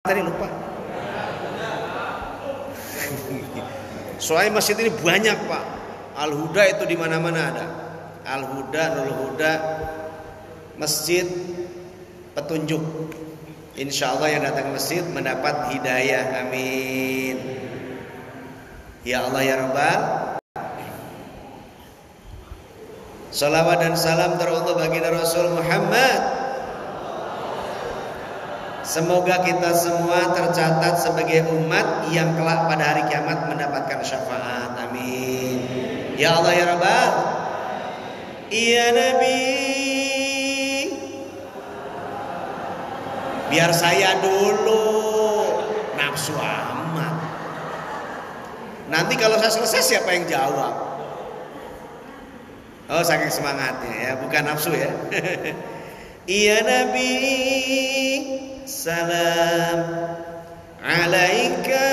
Tadi lupa. Soalnya masjid ini banyak Pak. Al-Huda itu di mana-mana ada. Al-Huda, Nurul Huda, masjid petunjuk. Insya Allah yang datang ke masjid mendapat hidayah. Amin. Ya Allah ya Rabbal. Salawat dan salam teruntuk baginda Rasul Muhammad. Semoga kita semua tercatat sebagai umat yang kelak pada hari kiamat mendapatkan syafaat. Amin. Ya Allah ya Rabbal. Ya Nabi. Biar saya dulu, nafsu amat. Nanti kalau saya selesai siapa yang jawab? Oh, saking semangatnya ya, bukan nafsu ya. Ya Nabi, salam alaika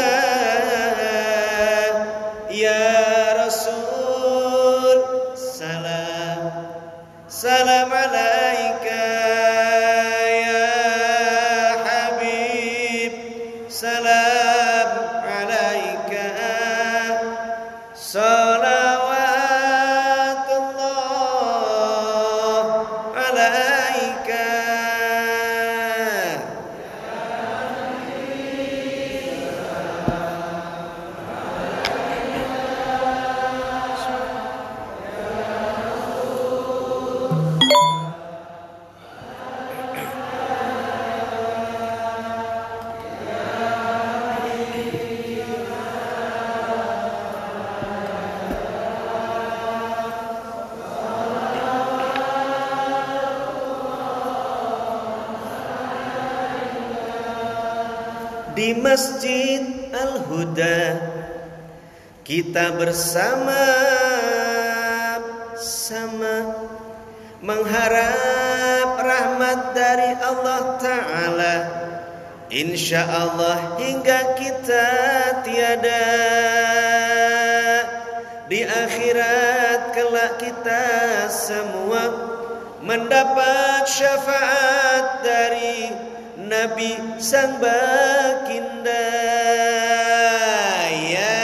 ya Rasul, salam alaika ya Habib, salam alaika salawatullah alaika. Di Masjid Al-Huda kita bersama-sama mengharap rahmat dari Allah Ta'ala. Insya Allah hingga kita tiada, di akhirat kelak kita semua mendapat syafaat dari Nabi sang baginda. Ya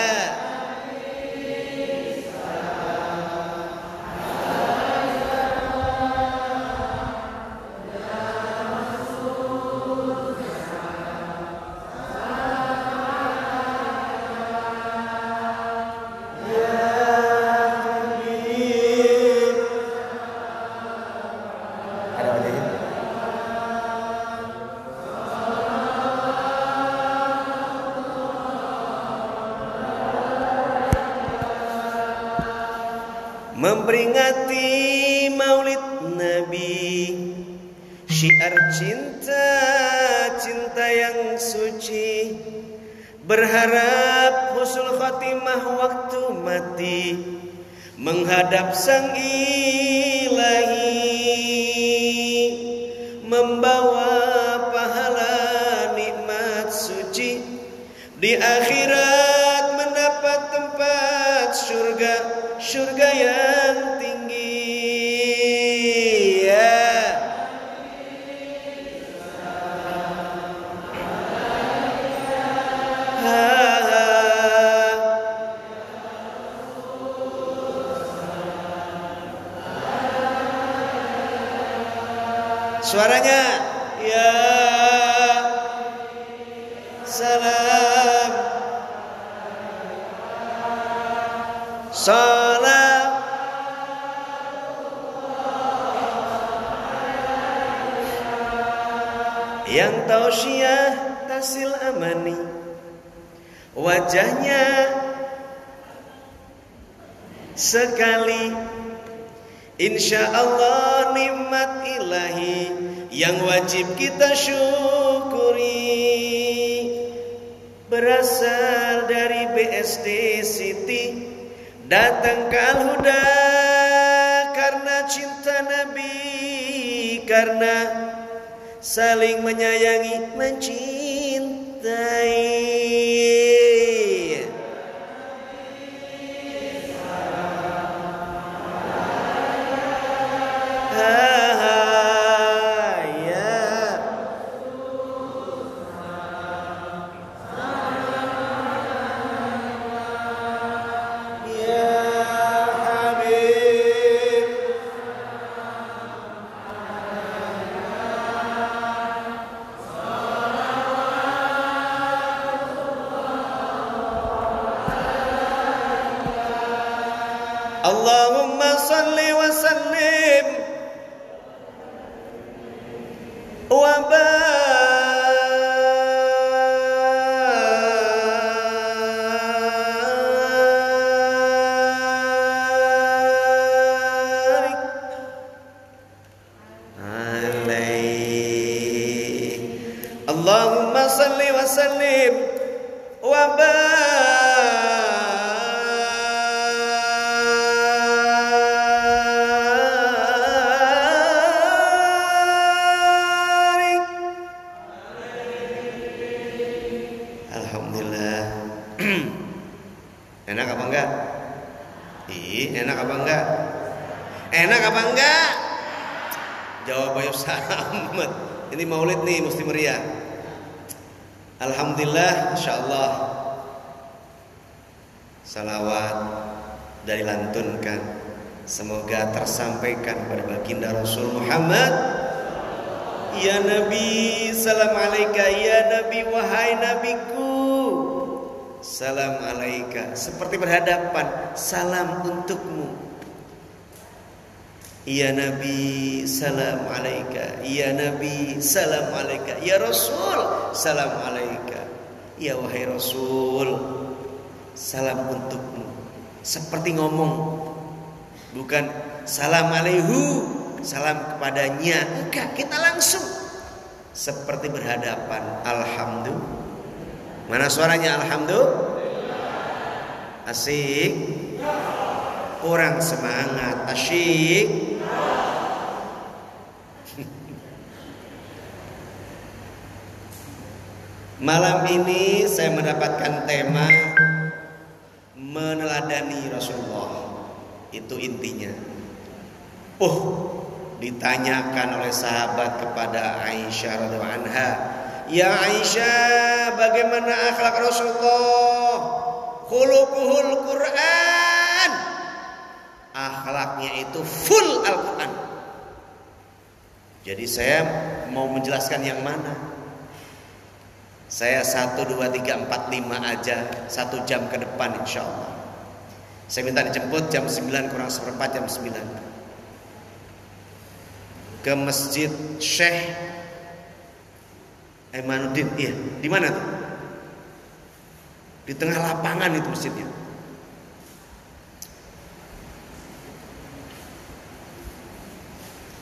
memperingati Maulid Nabi, syiar cinta, cinta yang suci, berharap husnul khotimah waktu mati, menghadap sang Ilahi, membawa pahala nikmat suci, di akhirat mendapat tempat surga, surga yang tinggi. Ya suaranya ya salam salam yang tausiah tasil amani, wajahnya sekali, insya Allah nikmat ilahi yang wajib kita syukuri, berasal dari BSD City, datang ke Al-Huda karena cinta Nabi, karena saling menyayangi, mencintai. Allahumma salli wa sallim wa barik alaihi. Allahumma salli wa sallim wa enak apa enggak? Enak apa enggak? Enak apa enggak? Jawab ayo Samet. Ini maulid nih mesti meriah. Alhamdulillah, insyaallah. Salawat dari lantunkan, semoga tersampaikan kepada baginda Rasul Muhammad. Ya Nabi, salam alaika. Ya Nabi, wahai nabiku, salam alaika. Seperti berhadapan, salam untukmu. Ya Nabi, salam alaika. Ya Nabi, salam alaika. Ya Rasul, salam alaika. Ya wahai Rasul, salam untukmu. Seperti ngomong, bukan salam alaihu, salam kepadanya. Enggak, kita langsung seperti berhadapan. Alhamdulillah. Mana suaranya alhamdulillah? Asik? Kurang semangat. Asyik? Malam ini saya mendapatkan tema meneladani Rasulullah. Itu intinya. Ditanyakan oleh sahabat kepada Aisyah radhiyallahu anha, ya Aisyah, bagaimana akhlak Rasulullah? Khuluquhul Quran. Akhlaknya itu full Al-Quran. Jadi saya mau menjelaskan yang mana. Saya 1, 2, 3, 4, 5 aja 1 jam ke depan insya Allah. Saya minta dijemput jam 9 kurang seperempat, jam 9 ke Masjid Syekh Emanuddin. Iya, di mana tuh? Di tengah lapangan itu masjidnya.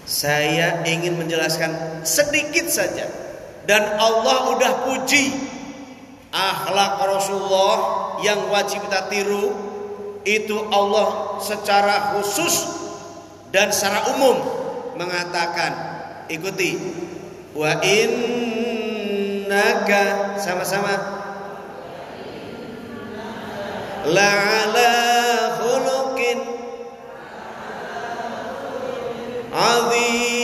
Saya ingin menjelaskan sedikit saja. Dan Allah udah puji akhlak Rasulullah yang wajib kita tiru. Itu Allah secara khusus dan secara umum mengatakan, ikuti, wa innaka, sama-sama, la'ala khuluqin azim.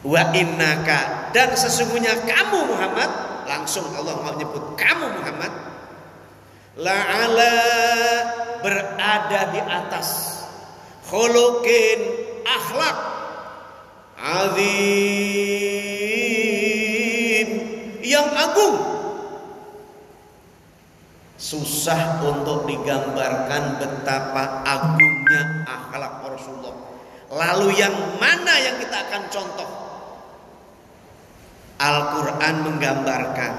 Wa innaka, dan sesungguhnya kamu Muhammad, langsung Allah menyebut kamu Muhammad, la'ala, berada di atas, khuluqin, akhlak, azim, yang agung. Susah untuk digambarkan betapa agungnya akhlak Rasulullah. Lalu yang mana yang kita akan contoh? Al-Quran menggambarkan.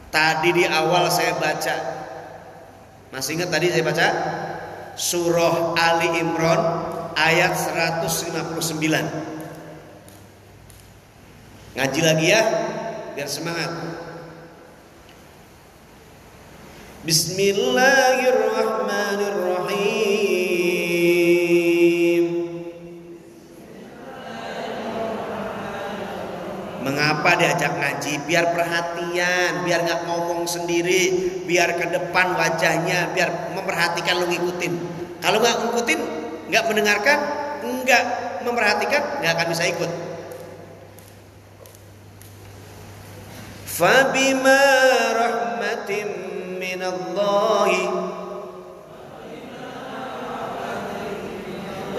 Tadi di awal saya baca, masih ingat tadi saya baca surah Ali Imran ayat 159. Ngaji lagi ya, biar semangat. Bismillahirrahmanirrahim. Mengapa diajak ngaji? Biar perhatian, biar gak ngomong sendiri, biar ke depan wajahnya, biar memperhatikan, lu ngikutin. Kalau gak ngikutin, gak mendengarkan, gak memperhatikan, gak akan bisa ikut. Fabima rahmatin minallahi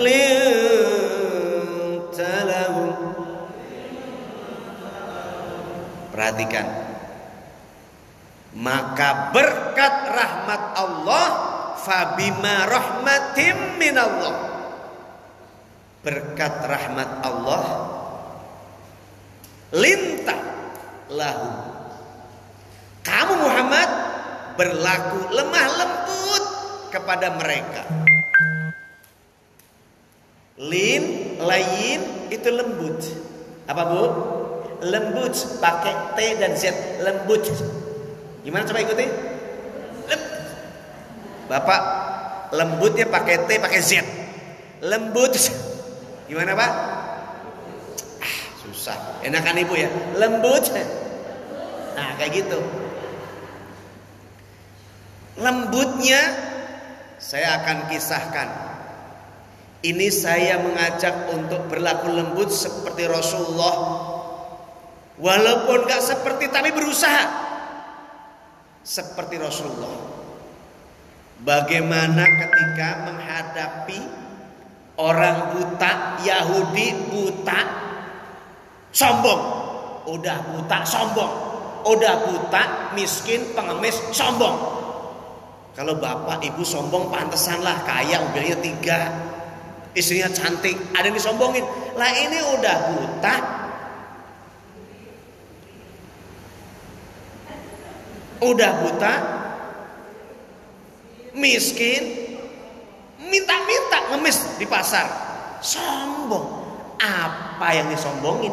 lintalahum. Perhatikan, Maka berkat rahmat Allah, fabima rahmatim minallah, berkat rahmat Allah, lintah lahu, kamu Muhammad berlaku lemah lembut kepada mereka. Layin itu lembut. Apa Bu? Lembut pakai T dan Z, lembut. Gimana coba ikuti? Bapak, lembutnya pakai T pakai Z. Lembut. Gimana Pak? Susah. Enakan Ibu ya. Lembut. Nah, kayak gitu. Lembutnya saya akan kisahkan. Ini saya mengajak untuk berlaku lembut seperti Rasulullah. Walaupun gak seperti, tapi berusaha seperti Rasulullah. Bagaimana ketika menghadapi orang buta, Yahudi buta, sombong. Udah buta, sombong. Udah buta, miskin, pengemis, sombong. Kalau bapak ibu sombong pantesan lah, kaya, mobilnya 3, istrinya cantik, ada yang disombongin. Lah ini udah buta, miskin, minta-minta ngemis di pasar, sombong. Apa yang disombongin?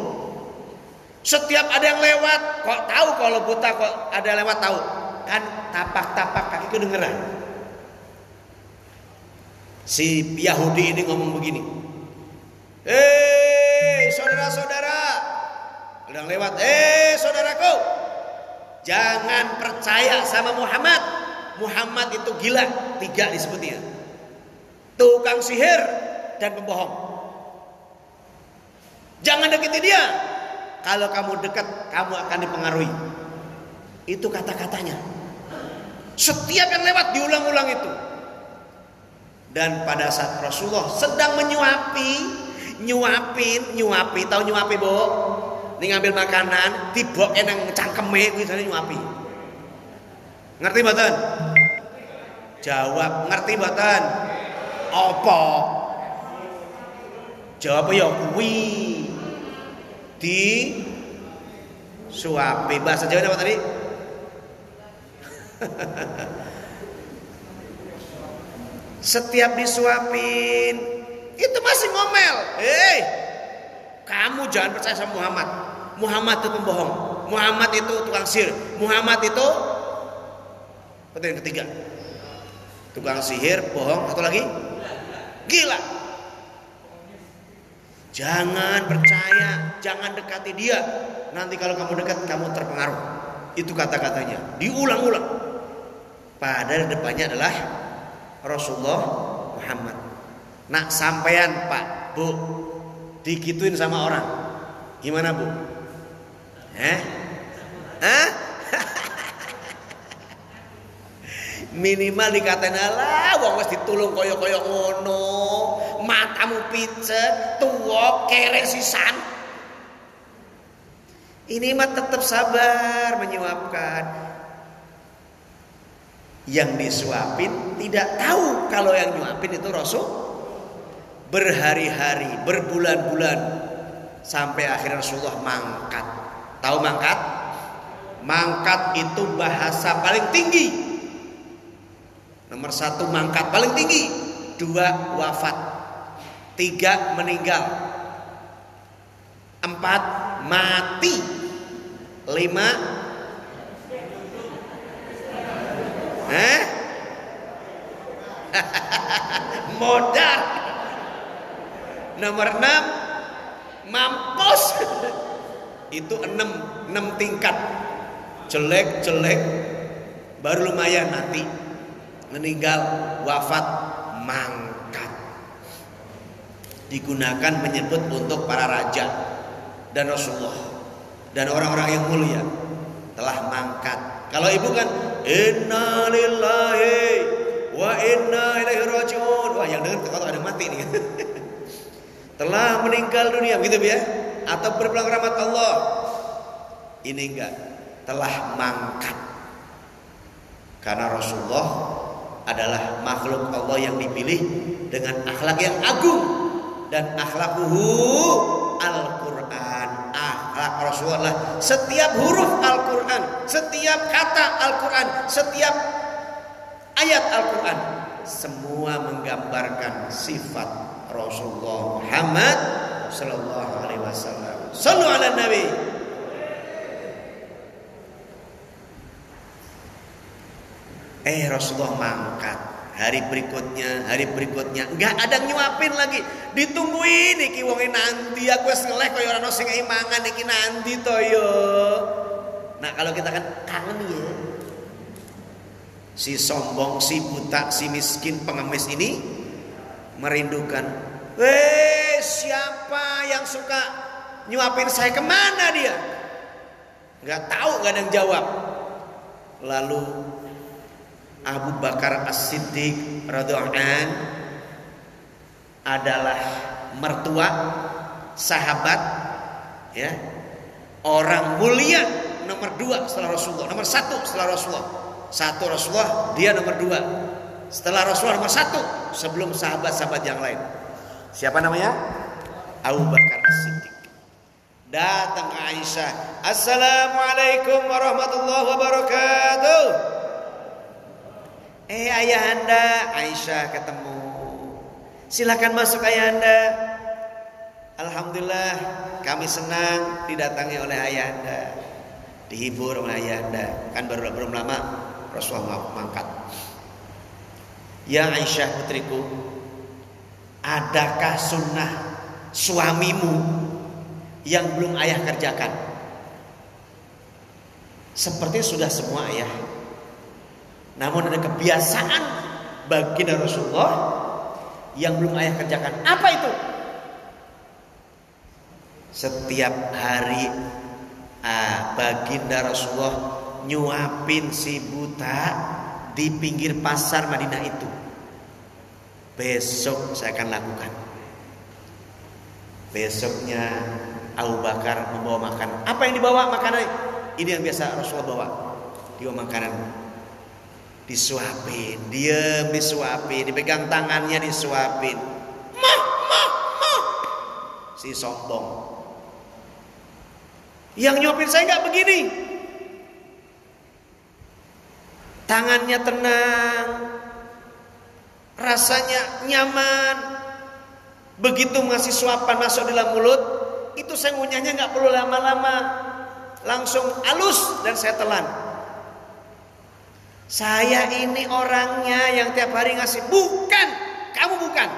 Setiap ada yang lewat, kok tahu kalau buta, kok ada yang lewat tahu. Kan tapak-tapak kaki kedengeran. Si Yahudi ini ngomong begini, hei saudara-saudara, ada yang lewat, saudaraku, jangan percaya sama Muhammad. Muhammad itu gila, 3 disebutnya, tukang sihir dan pembohong. Jangan deketi dia. Kalau kamu dekat, kamu akan dipengaruhi. Itu kata-katanya. Setiap yang lewat diulang-ulang itu. Dan pada saat Rasulullah sedang nyuapi, tahu nyuapi Bu? Ini ngambil makanan, tiboke nang cangkeme kuwi jane nyuapi. Ngerti mboten? Jawab, ngerti mboten? Apa? Jawab ya kuwi. Di suapi. Bahasa Jawa apa tadi? Setiap disuapin itu masih ngomel. Kamu jangan percaya sama Muhammad. Muhammad itu pembohong. Muhammad itu tukang sihir. Muhammad itu yang ketiga, tukang sihir, bohong, atau lagi gila. Jangan percaya, jangan dekati dia. Nanti kalau kamu dekat, kamu terpengaruh. Itu kata-katanya diulang-ulang. Padahal depannya adalah Rasulullah Muhammad. Nak sampean Pak, Bu, digituin sama orang, gimana Bu? Minimal dikatain, alah wong wis ditulung kaya-kaya ngono, matamu picet, tuwa kere sisan. Ini mah tetap sabar menyuapkan. Yang disuapin tidak tahu kalau yang nyuapin itu Rasul. Berhari-hari, berbulan-bulan, sampai akhirnya Rasulullah mangkat. Tahu mangkat? Mangkat itu bahasa paling tinggi. Nomor 1 mangkat paling tinggi, 2 wafat, 3 meninggal, 4 mati, 5 modal, nomor 6 mampus. Itu 6 tingkat. Jelek baru lumayan mati, meninggal, wafat, mangkat. Digunakan menyebut untuk para raja dan Rasulullah dan orang-orang yang mulia telah mangkat. Kalau ibu kan inna lillahi wa inna ilaihi rajiun. Wah, yang dengar kalau ada mati nih. Telah meninggal dunia, begitu ya? Atau berpulang rahmat Allah. Ini enggak, telah mangkat. Karena Rasulullah adalah makhluk Allah yang dipilih dengan akhlak yang agung, dan akhlakuhu Al-Quran. Akhlak Rasulullah, setiap huruf Al-Quran, setiap kata Al-Quran, setiap ayat Al-Quran, semua menggambarkan sifat Rasulullah Muhammad sallallahu alaihi wasallam. Shallu ala Nabi. Rasulullah mangkat. Hari berikutnya enggak ada nyuapin lagi. Ditungguin iki wonge nanti aku wis ngeleh kaya ora ono sing mangan iki nanti to yo. Nah, kalau kita kan kangen ya. Si sombong, si buta, si miskin pengemis ini merindukan. Siapa yang suka nyuapin saya, kemana dia? Enggak tahu, enggak ada yang jawab. Lalu Abu Bakar As-Siddiq radhiyallahu an adalah mertua, sahabat, ya, orang mulia nomor 2 setelah Rasulullah, nomor 1 setelah Rasulullah. Satu Rasulullah, dia nomor 2 setelah Rasulullah, nomor 1 sebelum sahabat-sahabat yang lain. Siapa namanya? Abu Bakar As-Siddiq. Datang ke Aisyah, Assalamualaikum warahmatullahi wabarakatuh. Ayahanda. Aisyah ketemu. Silakan masuk ayahanda. Alhamdulillah, kami senang didatangi oleh ayahanda, dihibur oleh ayahanda. Kan belum lama Rasulullah mangkat. Ya Aisyah putriku, adakah sunnah suamimu yang belum ayah kerjakan? Seperti sudah semua ayah, namun ada kebiasaan baginda Rasulullah yang belum ayah kerjakan. Apa itu? Setiap hari baginda Rasulullah nyuapin si buta di pinggir pasar Madinah itu. Besok saya akan lakukan. Besoknya Abu Bakar membawa makanan. Apa yang dibawa makanan? Ini yang biasa Rasulullah bawa. Dibawa makanan. Disuapin, diam disuapin, dipegang tangannya disuapin. Mah. Si sombong. Yang nyuapin saya nggak begini. Tangannya tenang, rasanya nyaman. Begitu ngasih suapan masuk dalam mulut, itu saya ngunyahnya nggak perlu lama-lama, langsung halus dan saya telan. Saya ini orangnya yang tiap hari ngasih. Bukan, kamu bukan.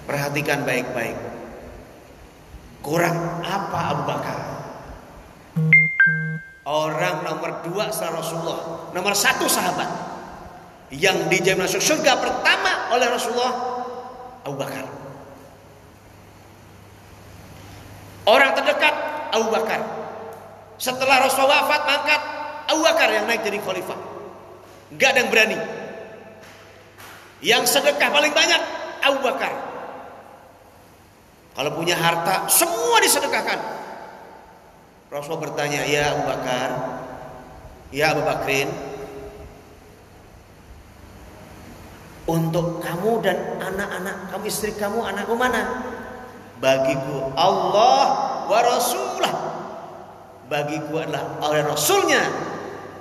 Perhatikan baik-baik. Kurang apa Abu Bakar? Orang nomor 2 setelah Rasulullah, nomor 1 sahabat yang dijamin masuk surga pertama oleh Rasulullah, Abu Bakar. Orang terdekat Abu Bakar. Setelah Rasulullah wafat, mangkat, Abu Bakar yang naik jadi khalifah. Gak ada yang berani. Yang sedekah paling banyak Abu Bakar. Kalau punya harta semua disedekahkan. Rasulullah bertanya, ya Abu Bakar, ya Abu Bakrin, untuk kamu dan anak-anak kamu, istri kamu, anakmu mana? Bagiku Allah wa Rasulah. Bagiku adalah oleh Rasulnya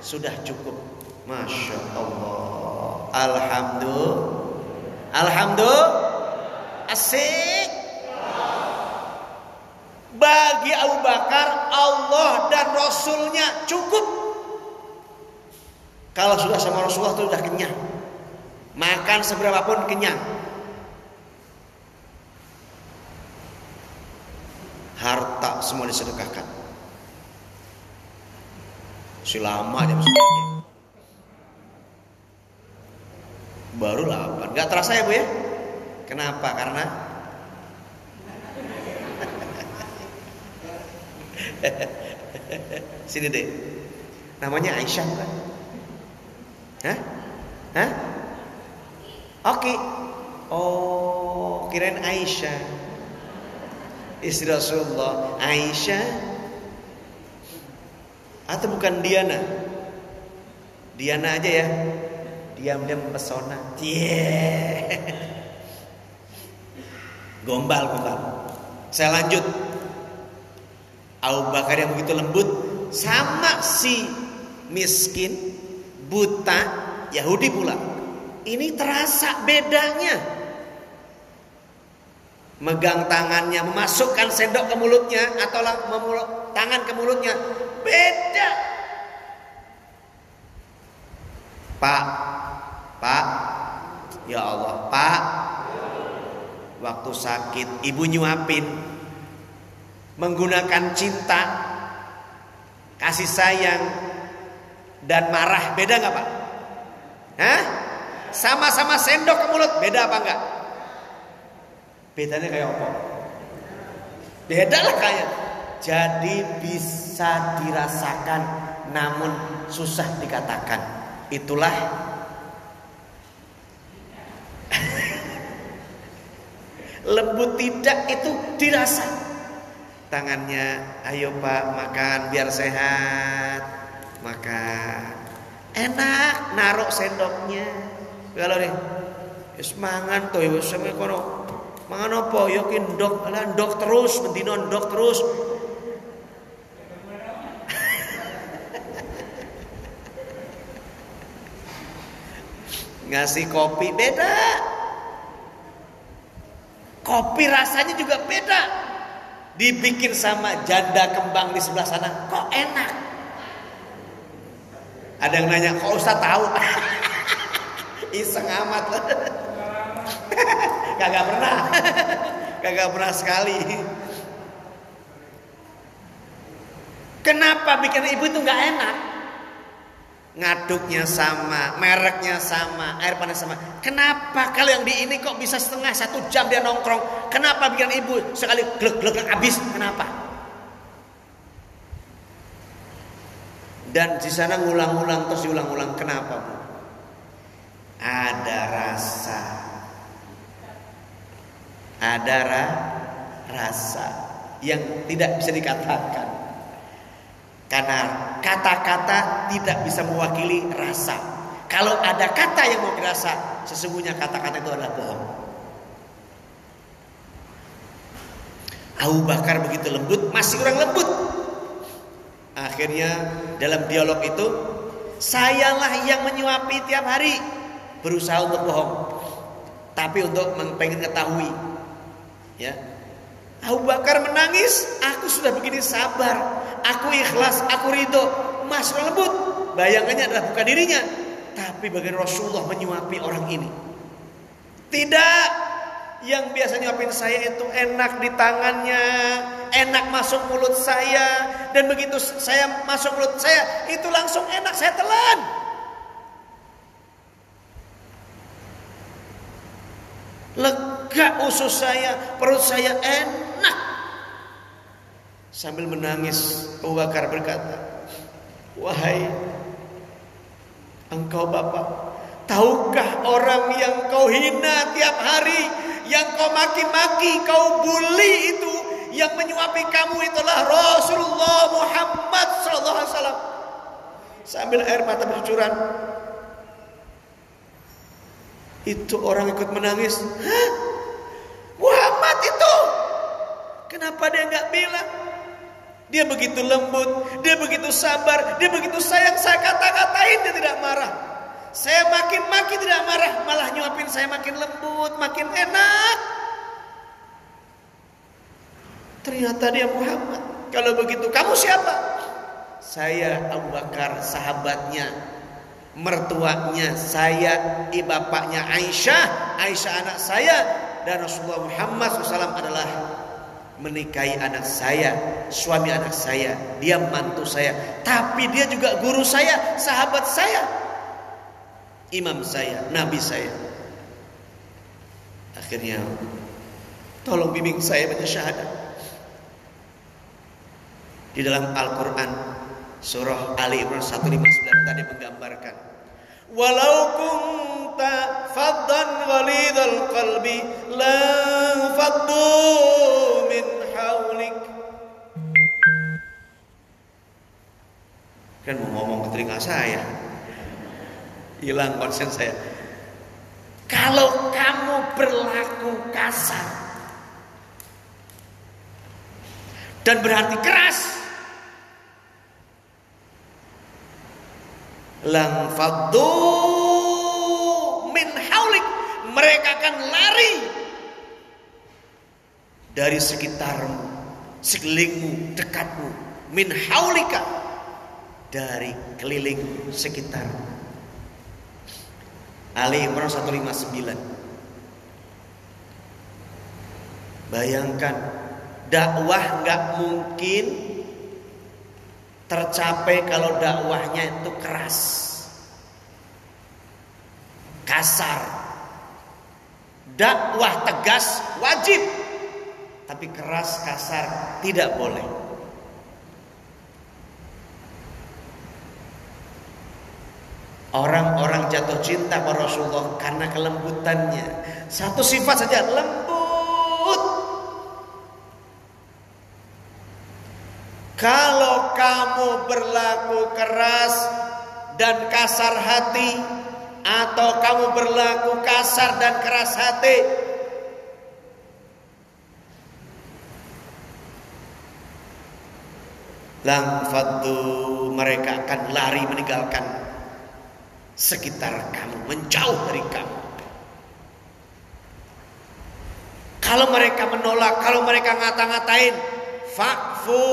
sudah cukup. Masya Allah. Alhamdulillah. Asik. Bagi Abu Bakar Allah dan Rasulnya cukup. Kalau sudah sama Rasulullah itu sudah kenyang. Makan seberapapun kenyang. Harta semua disedekahkan. Selama dia sedekahnya. Baru 8. Gak terasa ya Bu ya? Kenapa? Karena sini deh. Namanya Aisyah bukan? Hah? Oke. Oh, kirain Aisyah. Istri Rasulullah, Aisyah. Atau bukan Diana? Diana aja ya. Diam-diam mempesona. Gombal. Saya lanjut. Abu Bakar yang begitu lembut sama si miskin, buta, Yahudi pula. Ini terasa bedanya. Megang tangannya, memasukkan sendok ke mulutnya atau tangan ke mulutnya, beda. Pak, ya Allah, Pak. Waktu sakit, ibu nyuapin, menggunakan cinta, kasih sayang, dan marah, beda nggak Pak? Hah? Sama-sama sendok ke mulut, beda apa enggak? Bedanya kayak apa? Beda lah kayak. Jadi bisa dirasakan, namun susah dikatakan. Itulah lembut tidak itu dirasa. Tangannya, ayo Pak makan biar sehat. Makan. Enak naruh sendoknya. Kalau nih, wis mangan to wis sampe kono. Mangan apa? Yo ki ndok, ala ndok terus, mendino ndok terus. Ngasih kopi beda. Kopi rasanya juga beda. Dibikin sama janda kembang di sebelah sana, kok enak. Ada yang nanya, kok Ustaz tahu? Iseng amat lah. Kagak pernah sekali. Kenapa bikin ibu itu nggak enak? Ngaduknya sama, mereknya sama, air panas sama. Kenapa kalau yang di ini kok bisa setengah 1 jam dia nongkrong? Kenapa bikin ibu sekali glek-glek habis? Kenapa? Dan di sana ngulang-ulang terus diulang-ulang. Kenapa Bu? Ada rasa. Ada rasa yang tidak bisa dikatakan. Karena kata-kata tidak bisa mewakili rasa. Kalau ada kata yang mau dirasa, sesungguhnya kata-kata itu adalah bohong. Abu Bakar begitu lembut, masih kurang lembut. Akhirnya dalam dialog itu, sayalah yang menyuapi tiap hari. Berusaha untuk bohong, tapi untuk pengen ketahui. Ya, Abu Bakar menangis. Aku sudah begini sabar, aku ikhlas, aku ridho. Mas lembut. Bayangannya adalah bukan dirinya, tapi bagaimana Rasulullah menyuapi orang ini. Tidak. Yang biasa nyuapin saya itu enak di tangannya, enak masuk mulut saya, dan begitu saya masuk mulut saya itu langsung enak, saya telan. Lega usus saya, perut saya enak. Sambil menangis Abu Bakar berkata, wahai engkau Bapak, tahukah orang yang kau hina tiap hari, yang kau maki-maki, kau bully itu, yang menyuapi kamu itulah Rasulullah Muhammad SAW. Sambil air mata bercucuran, itu orang ikut menangis. Hah? Muhammad itu? Kenapa dia nggak bilang? Dia begitu lembut, dia begitu sabar, dia begitu sayang. Saya kata-katain dia tidak marah. Saya makin-makin tidak marah, malah nyuapin saya makin lembut, makin enak. Ternyata dia Muhammad. Kalau begitu, kamu siapa? Saya Abu Bakar, sahabatnya, mertuanya saya, bapaknya Aisyah, Aisyah anak saya, dan Rasulullah Muhammad SAW adalah menikahi anak saya, suami anak saya, dia mantu saya, tapi dia juga guru saya, sahabat saya, imam saya, nabi saya. Akhirnya, tolong bimbing saya baca syahadat. Di dalam Al-Quran surah Ali Imran 159 tadi menggambarkan, walau kunta faddan ghalidhal qalbi la faddu min hawlik. Kan mau ngomong ke telinga saya, hilang konsen saya. Kalau kamu berlaku kasar dan berarti keras, lang faddu min haulik, mereka akan lari dari sekitarmu, sekelilingmu, dekatmu. Min haulika, dari keliling sekitarmu. Ali Imran 159. Bayangkan, dakwah nggak mungkin tercapai kalau dakwahnya itu keras, kasar. Dakwah tegas wajib, tapi keras kasar tidak boleh. Orang-orang jatuh cinta pada Rasulullah karena kelembutannya. Satu sifat saja, lembut. Kalau kamu berlaku keras dan kasar hati, atau kamu berlaku kasar dan keras hati, lang faddu, mereka akan lari meninggalkan sekitar kamu, menjauh dari kamu. Kalau mereka menolak, kalau mereka ngata-ngatain, fa'fu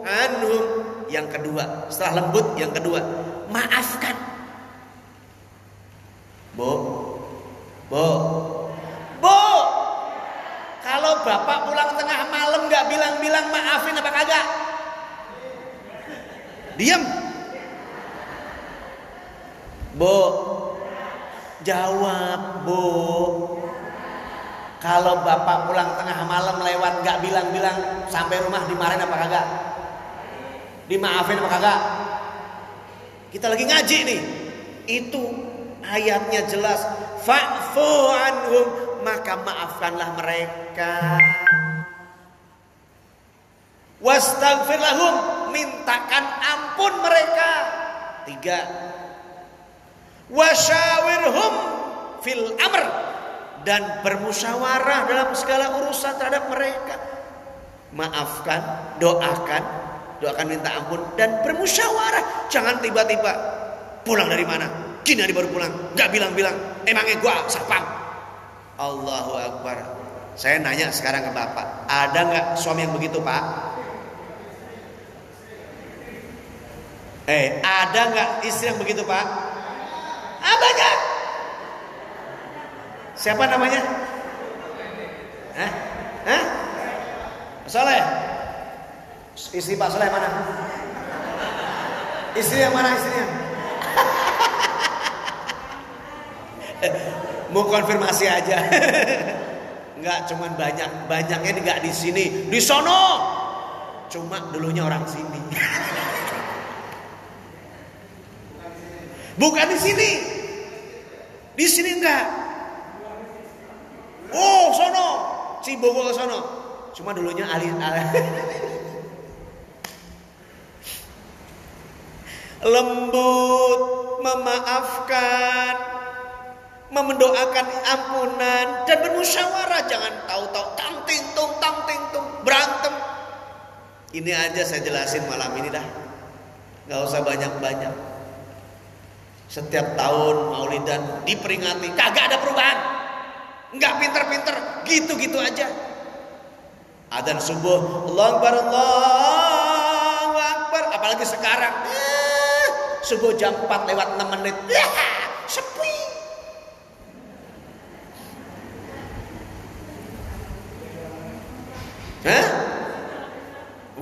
anhum. Yang kedua, setelah lembut, yang kedua, maafkan. Bu, kalau bapak pulang tengah malam nggak bilang-bilang maafin apa kagak? Diam. Bu, jawab, Bu. Kalau bapak pulang tengah malam lewat nggak bilang-bilang, sampai rumah dimarahin apa kagak? Dimaafin apa kagak? Kita lagi ngaji nih. Itu ayatnya jelas, fa'fu anhum, maka maafkanlah mereka. Wastaghfir lahum, mintakan ampun mereka. 3, wasyawirhum fil amr, dan bermusyawarah dalam segala urusan terhadap mereka. Maafkan, doakan minta ampun, dan bermusyawarah. Jangan tiba-tiba pulang dari mana, gini hari baru pulang, gak bilang-bilang, emangnya gua sapam. Allahu Akbar. Saya nanya sekarang ke bapak, ada gak suami yang begitu, Pak? Ada gak istri yang begitu, Pak? Banyak. Siapa namanya? Soleh. Istri Pak Soleh mana? Istri yang mana istrinya? Mau konfirmasi aja. Enggak, cuman banyaknya enggak di sini, di sono. Cuma dulunya orang sini. Bukan di sini. Di sini enggak. Oh, sono. Cibogo ke sono. Cuma dulunya lembut, memaafkan, mendoakan ampunan, dan bermusyawarah. Jangan tahu-tahu tang ting tung berantem. Ini aja saya jelasin malam ini dah. Gak usah banyak-banyak. Setiap tahun Maulidan diperingati, kagak ada perubahan. Nggak pinter-pinter, gitu-gitu aja. Adzan subuh, Allahu Akbar, Allahu Akbar. Apalagi sekarang, subuh jam 4 lewat 6 menit, sepi.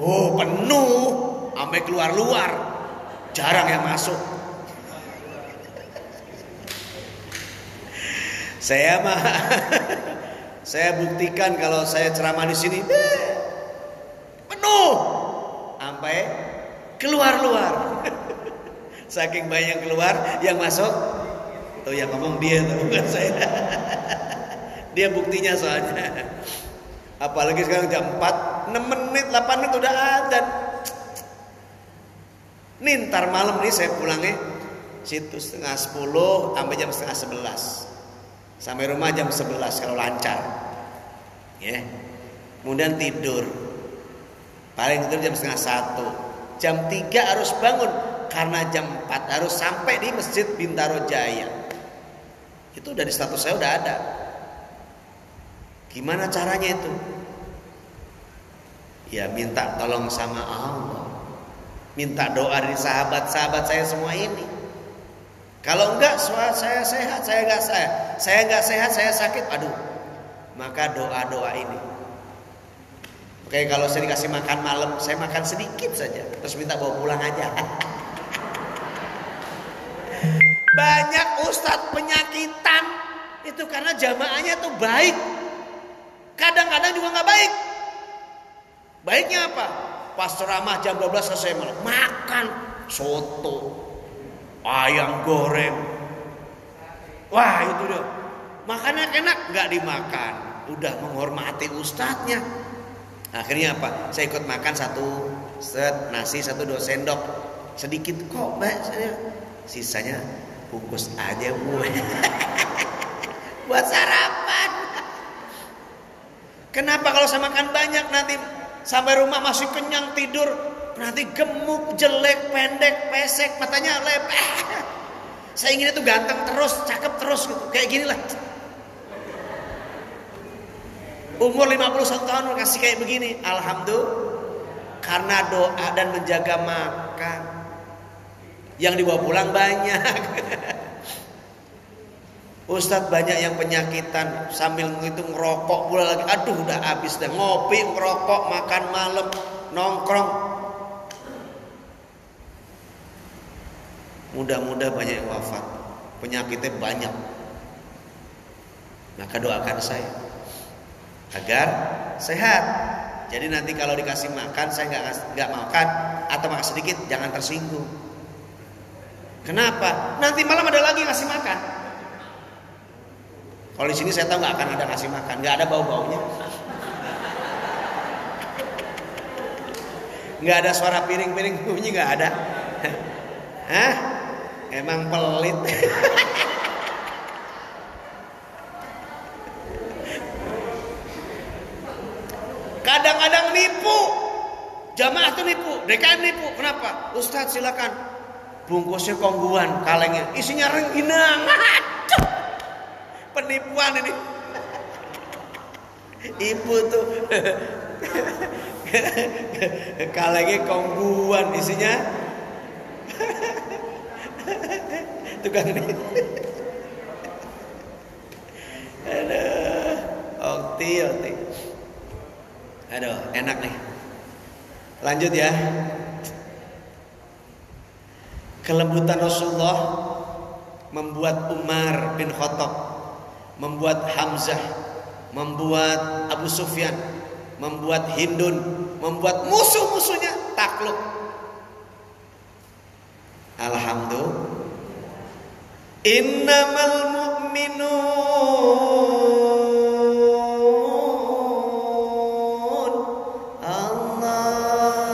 Oh, penuh, sampai keluar-luar, jarang yang masuk. Saya buktikan kalau saya ceramah di sini penuh sampai keluar-luar. Saking banyak yang keluar, yang masuk tuh yang ngomong dia tuh, bukan saya. Dia buktinya soalnya. A, Apalagi sekarang jam 4, 6 menit, 8 menit udah adzan. Nih ntar malam nih saya pulangnya situ 10:30 sampai jam 10:30. Sampai rumah jam 11 kalau lancar. Ya. Kemudian tidur. Paling tidur jam 12:30. Jam 3 harus bangun karena jam 4 harus sampai di Masjid Bintaro Jaya. Itu udah di status saya udah ada. Gimana caranya itu? Ya minta tolong sama Allah. Minta doa dari sahabat-sahabat saya semua ini. Kalau enggak saya sehat, saya enggak sehat, saya sakit, aduh. Maka doa-doa ini. Oke, kalau saya dikasih makan malam, saya makan sedikit saja, terus minta bawa pulang aja. Banyak ustadz penyakitan itu karena jamaahnya tuh baik. Kadang-kadang juga nggak baik. Baiknya apa? Pas ceramah jam 12 selesai malam, makan soto, ayam goreng. Wah itu dia. Makannya enak, nggak dimakan. Udah menghormati ustadznya. Akhirnya apa? Saya ikut makan satu set nasi 1-2 sendok. Sedikit kok, Mbak. Sisanya bungkus aja Bu. Buat sarapan. Kenapa kalau saya makan banyak nanti sampai rumah masih kenyang tidur, nanti gemuk, jelek, pendek, pesek, matanya lepeh. Saya ingin itu ganteng terus, cakep terus gitu. Kayak gini lah. Umur 51 tahun kasih kayak begini. Alhamdulillah. Karena doa dan menjaga makan. Yang dibawa pulang banyak. Ustadz banyak yang penyakitan sambil itu ngerokok pula lagi. Aduh udah habis deh. Ngopi, ngerokok, makan malam, nongkrong. Mudah-mudah banyak yang wafat. Penyakitnya banyak. Maka doakan saya agar sehat. Jadi nanti kalau dikasih makan saya nggak makan atau makan sedikit, jangan tersinggung. Kenapa? Nanti malam ada lagi ngasih makan. Kalau di sini saya tahu nggak akan ada ngasih makan, nggak ada bau-baunya, nggak ada suara piring-piring bunyi, nggak ada. Hah? Emang pelit. Kadang-kadang nipu, jamaah tuh nipu, DKM nipu. Kenapa? Ustadz silakan, bungkusnya kongguan, kalengnya isinya rengginang. Penipuan ini. Ibu tuh kalengnya kongguan, isinya tukang ini. Aduh, okti. Aduh, enak nih. Lanjut ya. Kelembutan Rasulullah membuat Umar bin Khattab, membuat Hamzah, membuat Abu Sufyan, membuat Hindun, membuat musuh-musuhnya takluk. Alhamdulillah. Innamal mu'minun Allah.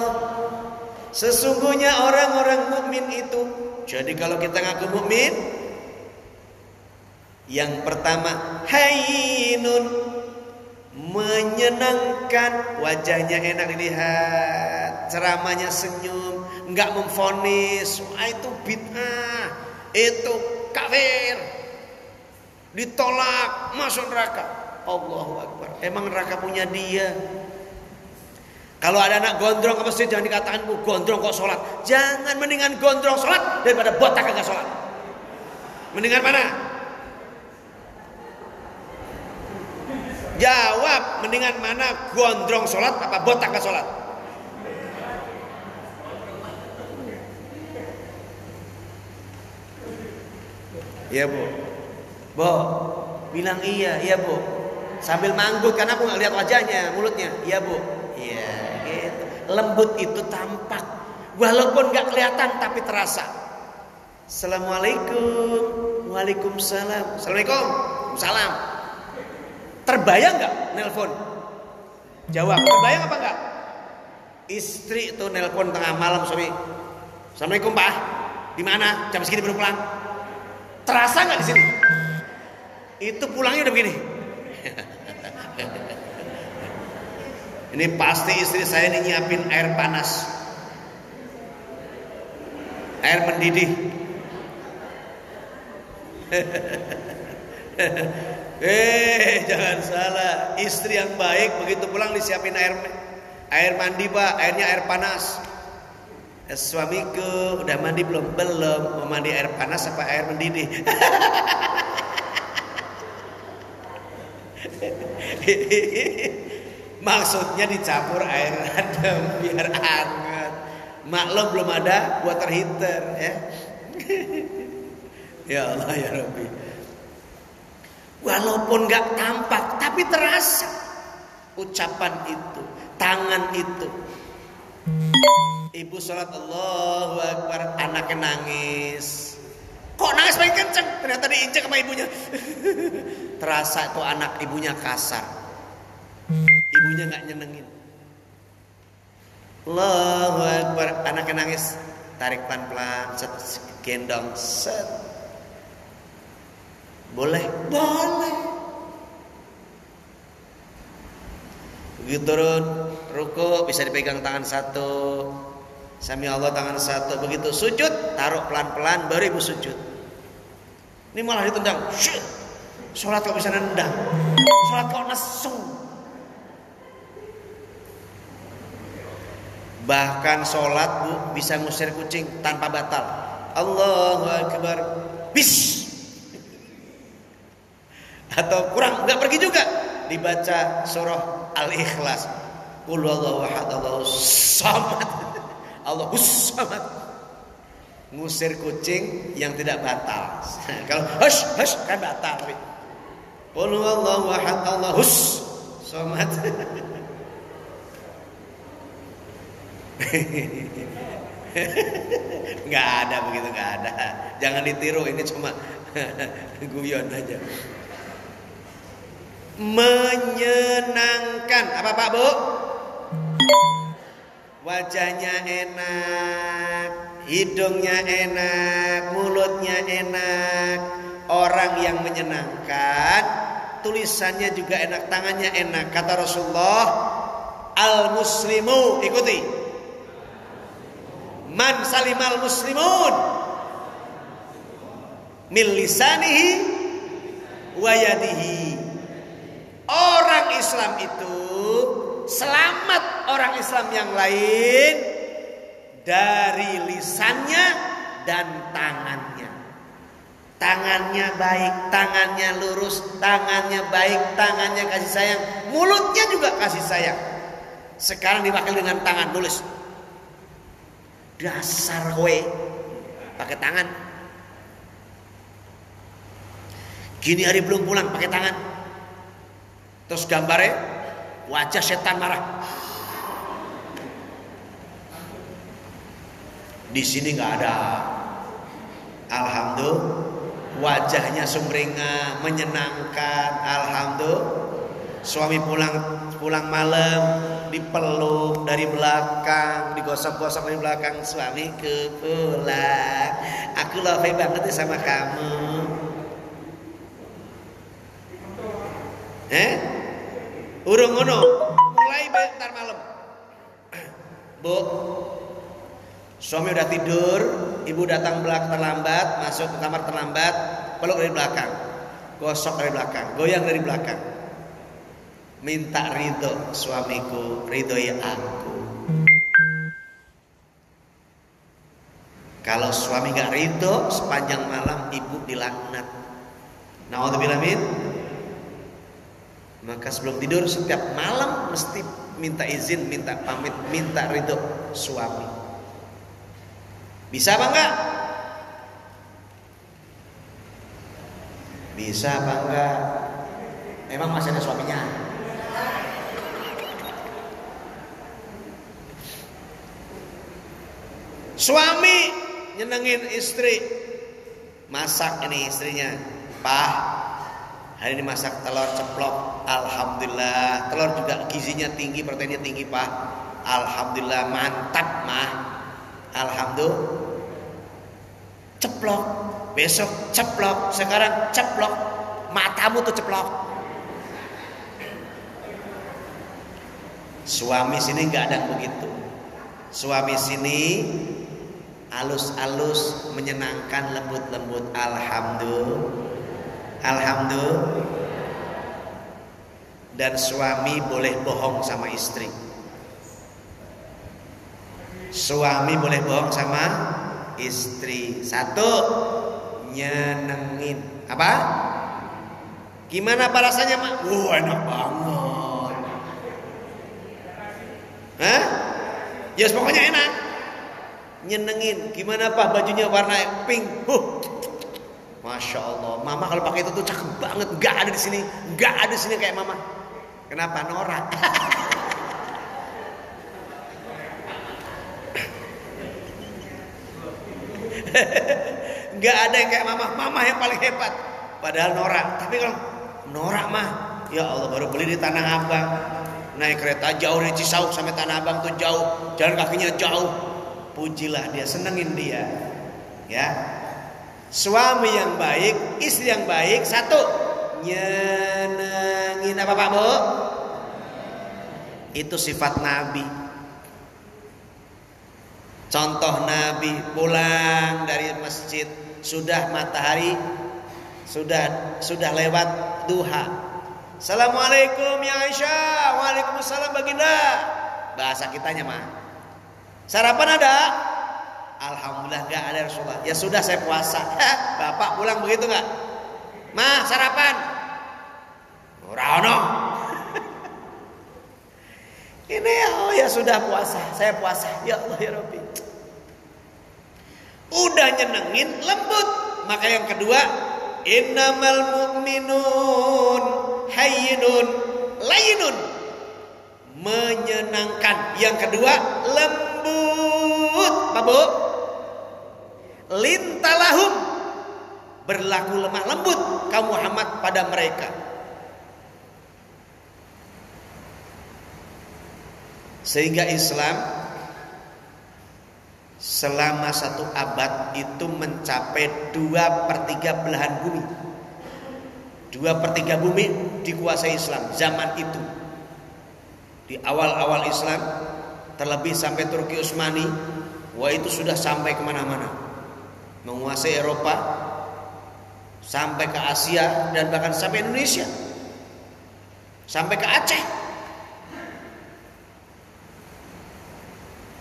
Sesungguhnya orang-orang mukmin itu. Jadi kalau kita ngaku mukmin, yang pertama hayyinun, menyenangkan, wajahnya enak dilihat, ceramahnya senyum, enggak memvonis, wah itu bid'ah, itu kafir, ditolak, masuk neraka. Allahu Akbar. Emang neraka punya dia? Kalau ada anak gondrong ke masjid jangan dikatakan Bu gondrong kok sholat. Jangan, mendingan gondrong sholat daripada botak kagak sholat. Mendingan mana? Jawab, mendingan mana, gondrong sholat apa botak gak sholat? Iya Bu. Bu, bilang iya Bu. Sambil manggut karena aku gak lihat wajahnya, mulutnya. Iya Bu. Iya gitu. Lembut itu tampak, walaupun gak kelihatan tapi terasa. Assalamualaikum. Waalaikumsalam. Assalamualaikum. Salam. Terbayang gak nelpon? Jawab. Terbayang apa enggak? Istri itu nelpon tengah malam suami. Assalamualaikum Pak. Di mana? Jam segini baru pulang. Terasa nggak di sini? Itu pulangnya udah begini. Ini pasti istri saya ini nyiapin air panas, air mendidih. Jangan salah, istri yang baik begitu pulang disiapin air mandi Pak, airnya air panas. Suamiku udah mandi belum? Belum. Mau mandi air panas apa air mendidih? Maksudnya dicampur air adem biar hangat. Maklum belum ada water heater ya. Ya Allah ya Rabbi. Walaupun gak tampak tapi terasa ucapan itu, tangan itu. Ibu sholat Allahu Akbar, anaknya nangis. Kok nangis paling kenceng? Ternyata diinjak sama ibunya. Terasa kok anak ibunya kasar. Ibunya gak nyenengin. Allahu Akbar, anaknya nangis. Tarik pelan-pelan, gendong, set. Boleh? Boleh. Begitu turun ruku bisa dipegang tangan satu, Sami Allah tangan satu. Begitu sujud taruh pelan-pelan baru ibu sujud. Ini malah ditendang. Shit. Sholat kok bisa nendang, sholat kok nesu. Bahkan sholat bu bisa ngusir kucing tanpa batal. Allahu Akbar, bis. Atau kurang nggak pergi juga dibaca surah Al-Ikhlas. Qul huwallahu ahad, Allahus samad. Allahus samad. Ngusir kucing yang tidak batal. Kalau hush kan batal. Qul huwallahu ahad, Allahus samad. Nggak ada begitu, nggak ada. Jangan ditiru, ini cuma guyon aja. Menyenangkan apa Pak Bu? Wajahnya enak, hidungnya enak, mulutnya enak. Orang yang menyenangkan, tulisannya juga enak, tangannya enak. Kata Rasulullah, al-muslimu, ikuti, man salimal muslimun min lisanihi wa yadihi. Orang Islam itu selamat orang Islam yang lain dari lisannya dan tangannya. Tangannya baik, tangannya lurus, tangannya baik, tangannya kasih sayang, mulutnya juga kasih sayang. Sekarang dipakai dengan tangan, tulis. Dasar kowe pakai tangan. Gini hari belum pulang pakai tangan. Terus gambarnya wajah setan marah. Di sini nggak ada. Alhamdulillah, wajahnya sumringah, menyenangkan. Alhamdulillah. Suami pulang malam dipeluk dari belakang, digosok-gosok dari belakang. Suamiku pulang, aku love banget sama kamu. Urung ngono, mulai bentar malam. Bu, suami udah tidur, ibu datang terlambat, masuk ke kamar terlambat, peluk dari belakang, gosok dari belakang, goyang dari belakang. Minta ridho suamiku, ridhoi aku. Kalau suami gak ridho, sepanjang malam ibu dilaknat. Naudzubillah min. Maka sebelum tidur setiap malam mesti minta izin, minta pamit, minta ridho suami. Bisa apa enggak? Bisa apa enggak? Emang masih ada suaminya? Suami nyenengin istri, masak ini istrinya, Pak, hari ini masak telur ceplok. Alhamdulillah, telur juga gizinya tinggi, proteinnya tinggi Pak. Alhamdulillah, mantap Mah. Alhamdulillah. ceplok, besok ceplok, sekarang ceplok, matamu tuh ceplok. Suami sini nggak ada begitu. Suami sini alus-alus, menyenangkan, lembut-lembut. Alhamdulillah. Dan suami boleh bohong sama istri. Suami boleh bohong sama istri. Satu, nyenengin. Apa? Gimana rasanya, Mak? Enak banget. Hah? Yes, pokoknya enak. Nyenengin. Gimana Pak, bajunya warna pink? Masya Allah. Mama kalau pakai itu tuh cakep banget. Gak ada di sini. Gak ada di sini kayak Mama. Kenapa? Norak. Gak ada yang kayak Mama. Mama yang paling hebat. Padahal norak. Tapi kalau norak mah, ya Allah, baru beli di Tanah Abang. Naik kereta jauh dari Cisauk sampai Tanah Abang tuh jauh, jalan kakinya jauh. Pujilah dia, senengin dia. Ya. Suami yang baik, istri yang baik. Satu, nyenengin. Apa Pak Bu? Itu sifat Nabi. Contoh Nabi pulang dari masjid, sudah matahari sudah lewat duha. Assalamualaikum ya Aisyah. Waalaikumsalam baginda. Bahasa kitanya mah. Sarapan ada? Alhamdulillah gak ada Rasulullah. Ya sudah saya puasa. Bapak pulang begitu gak? Ma sarapan? Ora ono. Ini ya sudah puasa. Saya puasa. Ya Allah ya Rabbi. Udah nyenengin, lembut. Maka yang kedua, innamal mu'minun hayyinun layinun, menyenangkan. Yang kedua, lembut. Pak Bu? Lintalahum, berlaku lemah lembut kaum Muhammad pada mereka. Sehingga Islam selama 1 abad itu mencapai 2/3 belahan bumi. 2/3 bumi dikuasai Islam zaman itu. Di awal-awal Islam, terlebih sampai Turki Utsmani, wah itu sudah sampai kemana-mana, menguasai Eropa, sampai ke Asia, dan bahkan sampai Indonesia, sampai ke Aceh.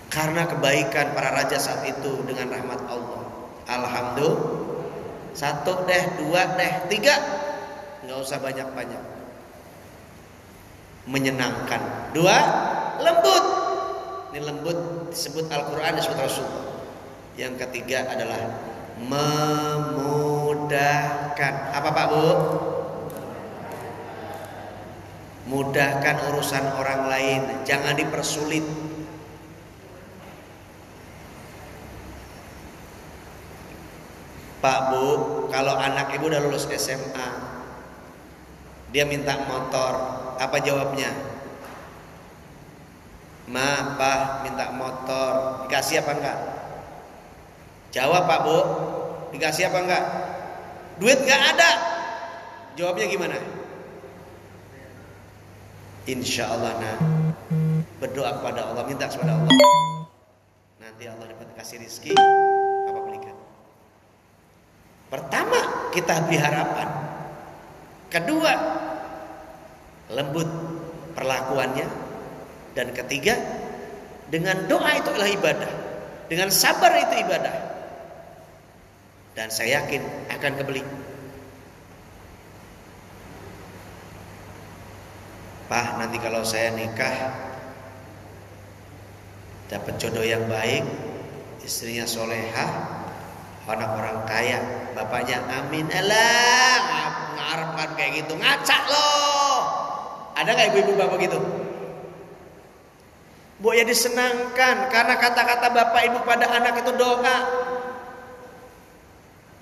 Karena kebaikan para raja saat itu dengan rahmat Allah. Alhamdulillah. 1 deh, 2 deh, 3. Nggak usah banyak-banyak. Menyenangkan. 2, lembut. Ini lembut disebut Al-Quran, disebut Rasul. Yang ketiga adalah memudahkan. Apa Pak Bu? Mudahkan urusan orang lain, jangan dipersulit. Pak Bu, kalau anak ibu udah lulus SMA, dia minta motor, apa jawabnya? Ma, Pak, minta motor, dikasih apa enggak? Jawab Pak Bu, dikasih apa enggak? Duit enggak ada. Jawabnya gimana? Insya Allah berdoa kepada Allah, minta kepada Allah. Nanti Allah dapat kasih rezeki, Bapak belikan. Pertama, kita beri harapan. Kedua, lembut perlakuannya. Dan ketiga, dengan doa itu adalah ibadah. Dengan sabar itu ibadah. Dan saya yakin akan kebeli. Pak, nanti kalau saya nikah, dapat jodoh yang baik, istrinya solehah, anak orang kaya, bapaknya amin. Alah, ngarepkan kayak gitu, ngacak loh. Ada nggak ibu-ibu bapak gitu? Bu, ya disenangkan karena kata-kata bapak ibu pada anak itu doa.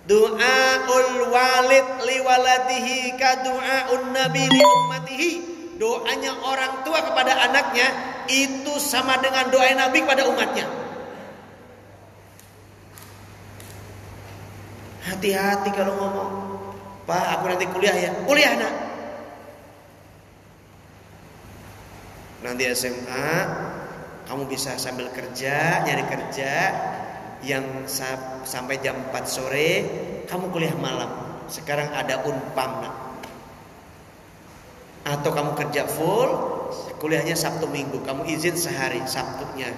Du'aul walid liwaladihi ka du'aun nabi li ummatihi. Doanya orang tua kepada anaknya itu sama dengan doa Nabi kepada umatnya. Hati-hati kalau ngomong. Pak, aku nanti kuliah ya. Kuliah nak. Nanti SMA kamu bisa sambil kerja, nyari kerja yang sampai jam 4 sore, kamu kuliah malam. Sekarang ada Unpam nak. Atau kamu kerja full, kuliahnya Sabtu Minggu, kamu izin sehari Sabtunya.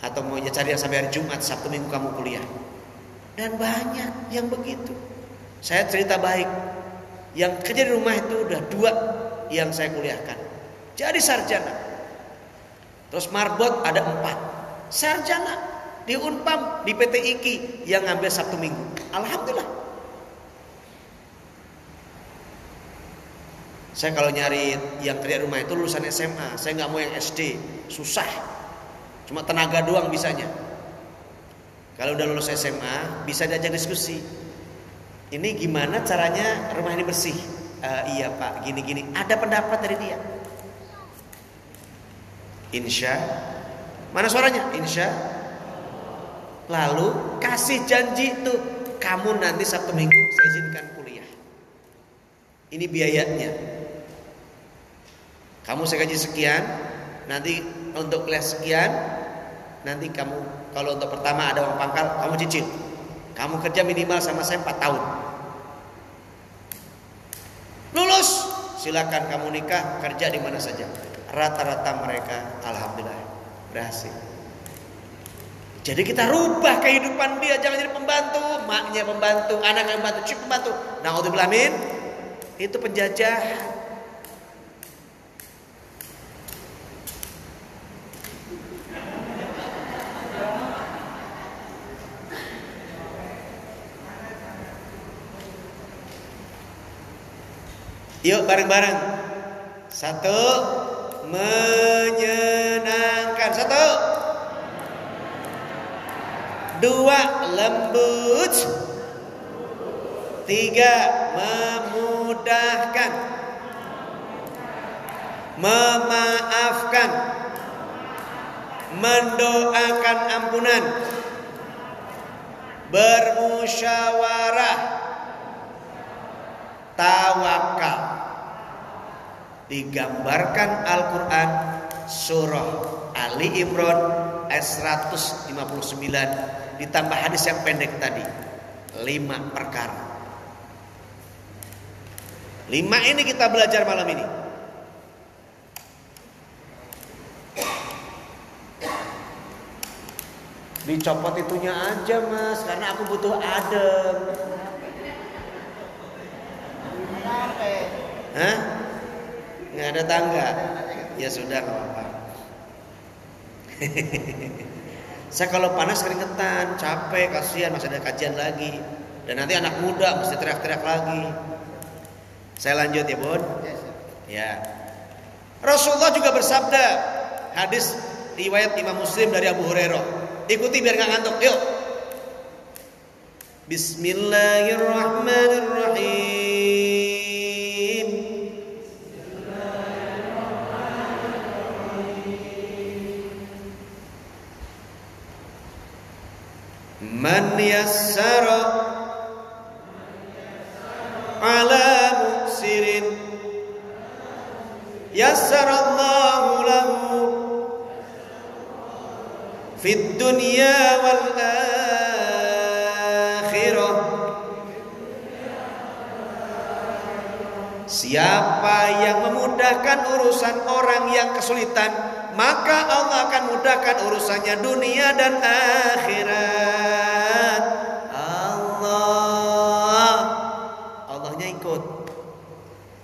Atau mau cari yang sampai hari Jumat, Sabtu Minggu kamu kuliah. Dan banyak yang begitu. Saya cerita baik. Yang kerja di rumah itu udah 2 yang saya kuliahkan. Jadi sarjana. Terus marbot ada 4. Sarjana di Unpam, di PT IKI yang ngambil Sabtu Minggu. Alhamdulillah. Saya kalau nyari yang kerja di rumah itu lulusan SMA. Saya nggak mau yang SD, susah. Cuma tenaga doang bisanya. Kalau udah lulus SMA bisa diajak diskusi. Ini gimana caranya rumah ini bersih? Iya Pak, gini-gini. Ada pendapat dari dia. Insya. Mana suaranya? Insya. Lalu kasih janji tuh, kamu nanti Sabtu Minggu saya izinkan kuliah. Ini biayanya. Kamu saya gaji sekian, nanti untuk kuliah sekian, nanti kamu kalau untuk pertama ada uang pangkal, kamu cicil. Kamu kerja minimal sama saya 4 tahun. Lulus, silakan kamu nikah, kerja di mana saja. Rata-rata mereka alhamdulillah berhasil. Jadi kita rubah kehidupan dia, jangan jadi pembantu, maknya pembantu, anaknya pembantu, cucu pembantu. Naudzubillah min, itu penjajahan. Yuk bareng-bareng. 1, menyenangkan. 1, 2, lembut. 3, memudahkan. Memaafkan. Mendoakan ampunan. Bermusyawarah. Tawakal. Digambarkan Al-Quran surah Ali Imran ayat 159 ditambah hadis yang pendek tadi. 5 perkara. 5 ini kita belajar malam ini. Dicopot itunya aja mas, karena aku butuh adem. Hah? Nggak ada tangga. Ya sudah, nggak apa-apa. Saya kalau panas keringetan, capek, kasihan, masih ada kajian lagi. Dan nanti anak muda mesti teriak-teriak lagi. Saya lanjut ya bun. Ya. Rasulullah juga bersabda, hadis riwayat Imam Muslim dari Abu Hurairah. Ikuti biar nggak ngantuk. Yuk. Bismillahirrahmanirrahim. Man yassara ala muksirin yassarallahu lahu fid dunya wal akhirah. Siapa yang memudahkan urusan orang yang kesulitan, maka Allah akan mudahkan urusannya dunia dan akhirat. Allahnya ikut.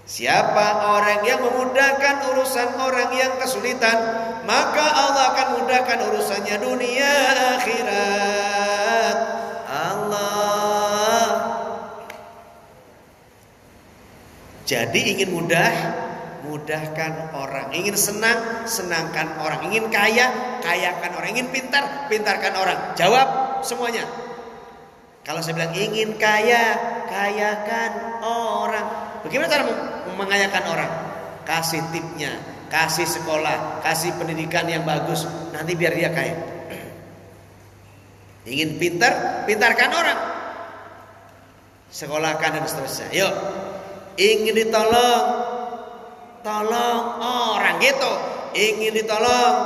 Siapa orang yang memudahkan urusan orang yang kesulitan, maka Allah akan mudahkan urusannya dunia akhirat. Allah. Jadi ingin mudah, mudahkan orang. Ingin senang, senangkan orang. Ingin kaya, kayakan orang. Ingin pintar, pintarkan orang. Jawab semuanya. Kalau saya bilang ingin kaya, kayakan orang. Bagaimana cara mengayakan orang? Kasih tipnya, kasih sekolah, kasih pendidikan yang bagus. Nanti biar dia kaya. Ingin pintar, pintarkan orang. sekolahkan dan seterusnya. Yuk, ingin ditolong, tolong orang gitu. Ingin ditolong,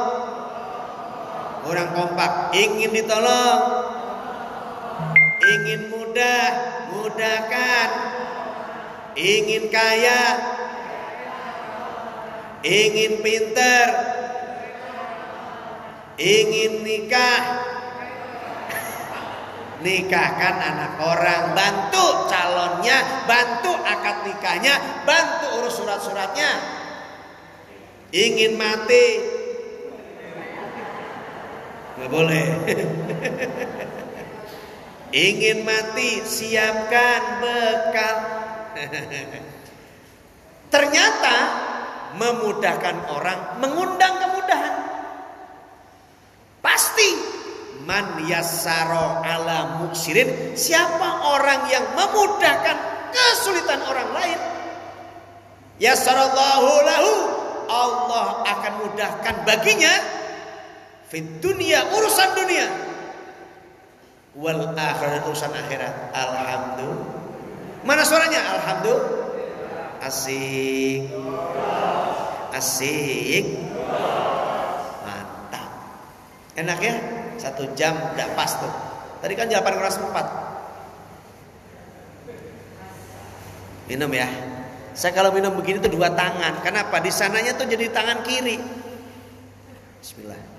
orang kompak. Ingin ditolong, ingin mudah, mudahkan. Ingin kaya, ingin pinter, ingin nikah, nikahkan anak orang. Bantu calonnya, bantu akad nikahnya, bantu urus surat-suratnya. Ingin mati, nggak boleh. Ingin mati, siapkan bekal. Ternyata memudahkan orang mengundang kemudahan. Pasti man yassaro ala muksirin, siapa orang yang memudahkan kesulitan orang lain, yassarallahu lahu, Allah akan mudahkan baginya fid dunya, urusan dunia, wal akhirat, urusan akhirat. Alhamdulillah. Mana suaranya? Alhamdulillah. Asik. Asik. Mantap. Enak ya? 1 jam udah pas tuh. Tadi kan 8:04. Minum ya. Saya kalau minum begini tuh 2 tangan. Kenapa? Di sananya tuh jadi tangan kiri. Bismillah.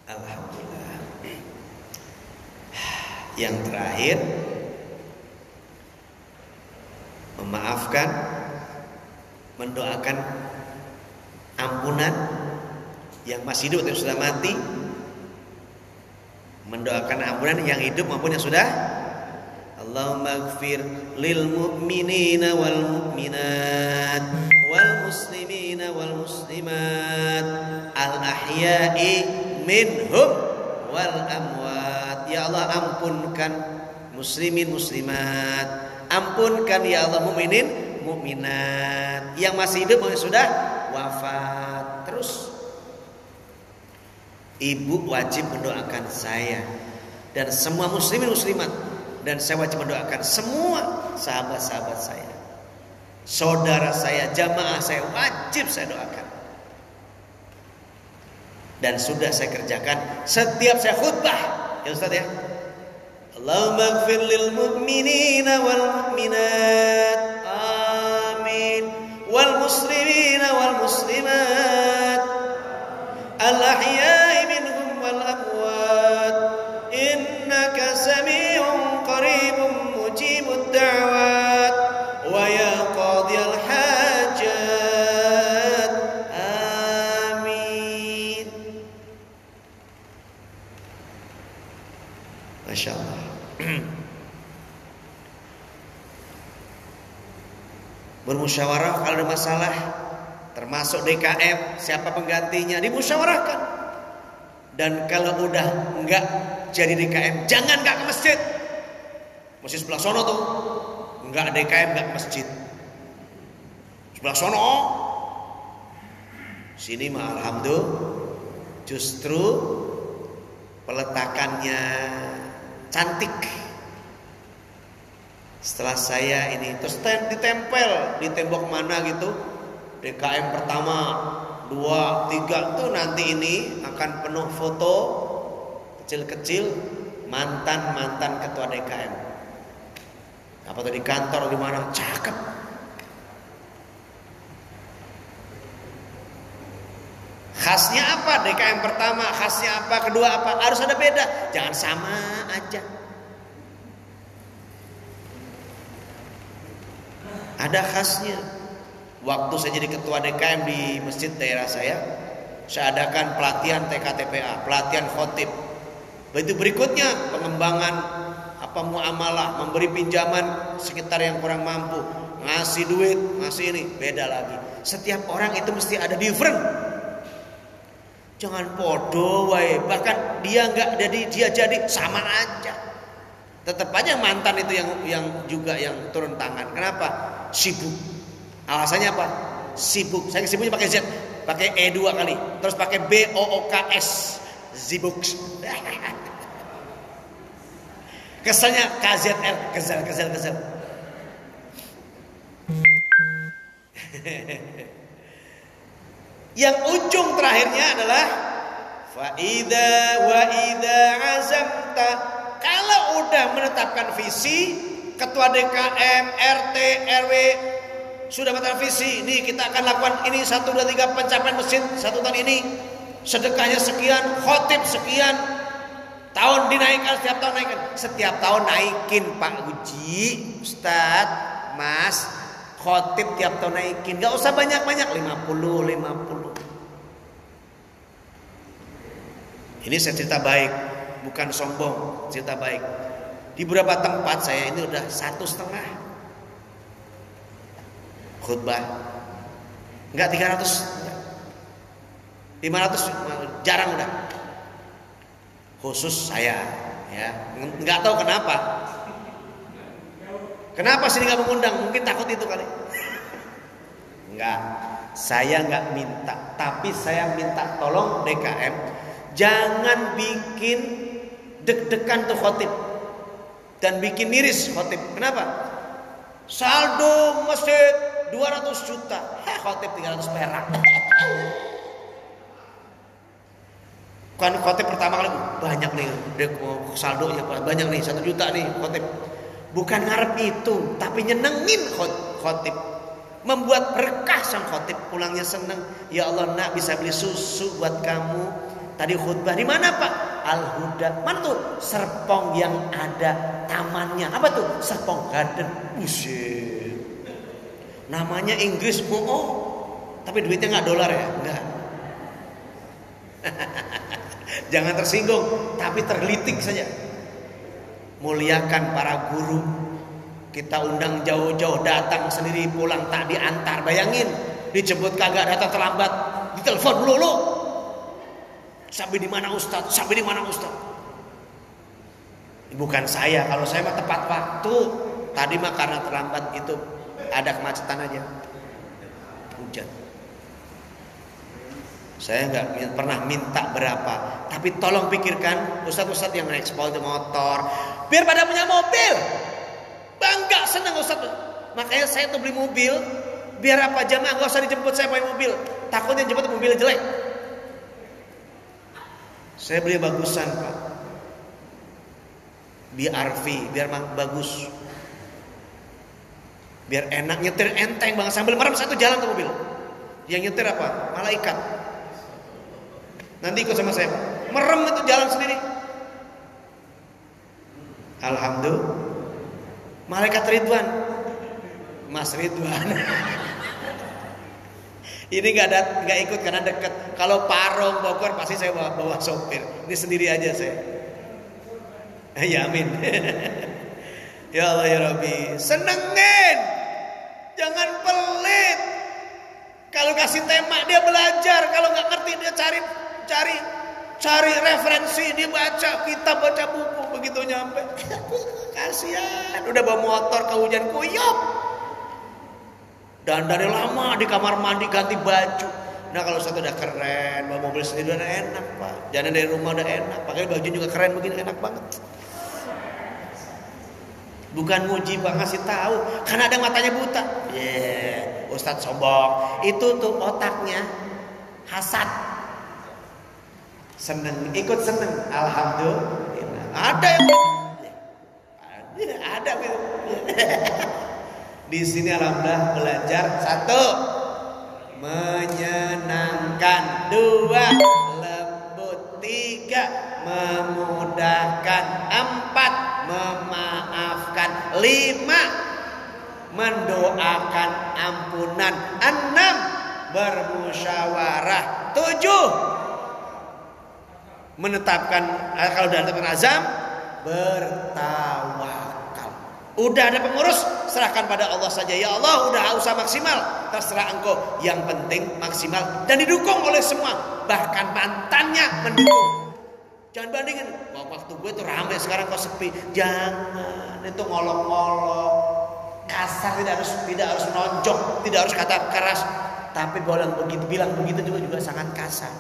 Alhamdulillah. Yang terakhir, memaafkan, mendoakan ampunan yang masih hidup atau sudah mati, mendoakan ampunan yang hidup maupun yang sudah. Allahumma ighfir lil mu'minina wal mu'minat wal muslimina wal muslimat al ahya'i minhum wal amwat. Ya Allah, ampunkan muslimin muslimat, ampunkan ya Allah mukminin mukminat yang masih hidup maupun sudah wafat. Terus ibu wajib mendoakan saya dan semua muslimin muslimat, dan saya wajib mendoakan semua sahabat-sahabat saya, saudara saya, jamaah saya, wajib saya doakan. Dan sudah saya kerjakan setiap saya khutbah ya Ustaz ya. Allahumma ighfir lil mu'minina wal mu'minat, amin, wal muslimina wal muslimat, al ahya'i minhum wal amwat, innaka sami'un qaribun mujibud da'wat, wa ya qadiyal hajat, amin. Masya Allah. Bermusyawarah kalau ada masalah, termasuk DKM, siapa penggantinya dimusyawarahkan. Dan kalau udah enggak jadi DKM, jangan enggak ke masjid. Masjid sebelah sono tuh, enggak DKM enggak ke masjid. Sebelah sono, sini mah alhamdulillah justru peletakannya cantik. Setelah saya ini terus ditempel di tembok mana gitu, DKM pertama, 2, 3 tuh nanti ini akan penuh foto kecil-kecil mantan ketua DKM. Apa tuh di kantor di mana? Cakep. Khasnya apa? DKM pertama, khasnya apa? Kedua apa? Harus ada beda. Jangan sama aja. Ada khasnya. Waktu saya jadi ketua DKM di masjid daerah saya adakan pelatihan TKTPA, pelatihan khotib. Begitu berikutnya pengembangan muamalah, memberi pinjaman sekitar yang kurang mampu, ngasih duit, ngasih ini, beda lagi. Setiap orang itu mesti ada different. Jangan podo wae, bahkan dia enggak jadi dia jadi sama aja. Tetap aja mantan itu yang juga yang turun tangan. Kenapa? Sibuk. Alasannya apa? Sibuk. Saya sibuknya pakai Z. pakai E 2 kali, terus pakai BOOKS, Zibooks. Keselnya KZR, kesel. Yang ujung terakhirnya adalah faida wa ida azamta. Kalau udah menetapkan visi, ketua DKM, RT, RW sudah menetapkan visi, nih kita akan lakukan ini 1 2 3 pencapaian masjid 1 tahun ini, sedekahnya sekian, khotib sekian, tahun dinaikkan, setiap tahun naikin Pak Uji, Ustadz, Mas, khotib tiap tahun naikin, gak usah banyak-banyak, 50. Ini saya cerita baik, bukan sombong, cerita baik. Di beberapa tempat saya ini udah 1,5 khutbah, enggak 300, 500 jarang udah. Khusus saya, ya, nggak tahu kenapa. Kenapa sini nggak mengundang? Mungkin takut itu kali. Enggak, saya nggak minta, tapi saya minta tolong DKM, jangan bikin deg-degan tuh khotib dan bikin miris khotib. Kenapa? Saldo masjid 200 juta, khotib 300 perak. Kan khotib pertama kali banyak nih, saldonya banyak nih, 1 juta nih khotib. Bukan ngarep itu, tapi nyenengin khotib, membuat berkah sang khotib, pulangnya seneng. Ya Allah, nak bisa beli susu buat kamu. Tadi khutbah di mana Pak? Al-Huda. Mana tuh? Serpong yang ada tamannya. Apa tuh? Serpong Garden. Buset. Namanya Inggris, tapi duitnya nggak dolar ya? Enggak. Jangan tersinggung, tapi tergelitik saja. Muliakan para guru. Kita undang jauh-jauh, datang sendiri, pulang tak diantar. Bayangin, dijemput kagak, datang terlambat, ditelepon dulu. Sampai di mana Ustaz? Sampai di mana Ustaz? Bukan saya, kalau saya mah tepat waktu. Tadi mah karena terlambat itu ada kemacetan aja. Hujan. Saya nggak pernah minta berapa, tapi tolong pikirkan ustadz-ustadz yang naik sepeda motor, biar pada punya mobil, bangga senang ustadz. Makanya saya tuh beli mobil, biar apa jamaah nggak usah dijemput saya pakai mobil, takutnya jemput mobil jelek. Saya beli bagusan Pak, BRV, biar bagus, biar enak nyetir enteng bang, sambil merem satu jalan tuh mobil. Yang nyetir apa? Malaikat. Nanti ikut sama saya, merem itu jalan sendiri. Alhamdulillah. Malaikat Ridwan, Mas Ridwan. Ini nggak ikut karena dekat. Kalau Parung Bogor pasti saya bawa sopir. Ini sendiri aja saya. Ya amin. Ya Allah ya Rabbi, senengin, jangan pelit. Kalau kasih tema dia belajar, kalau nggak ngerti dia cari referensi, dia baca kitab, baca buku, begitu nyampe kasihan udah bawa motor kehujan kuyup, dan dari lama di kamar mandi ganti baju. Nah kalau satu udah keren, bawa mobil sendiri udah enak Pak, jalan dari rumah udah enak, pakai baju juga keren begini, enak banget. Bukan muji Pak, ngasih tahu karena ada matanya buta. Ustadz sombong, itu tuh otaknya hasad, seneng, ikut seneng. Alhamdulillah. Ada yang ada gitu. Di sini alhamdulillah belajar, 1 menyenangkan, 2 lembut, 3 memudahkan, 4 memaafkan, 5 mendoakan ampunan, 6 bermusyawarah, 7 menetapkan, kalau sudah menetapkan azam, bertawakal. Udah ada pengurus, serahkan pada Allah saja. Ya Allah, udah usah maksimal, terserah engkau. Yang penting maksimal dan didukung oleh semua, bahkan mantannya mendukung. Jangan bandingin, waktu gue tuh ramai, sekarang kok sepi. Jangan, itu ngolok-ngolok, kasar, tidak harus nonjok, tidak harus kata keras. tapi bilang begitu juga sangat kasar.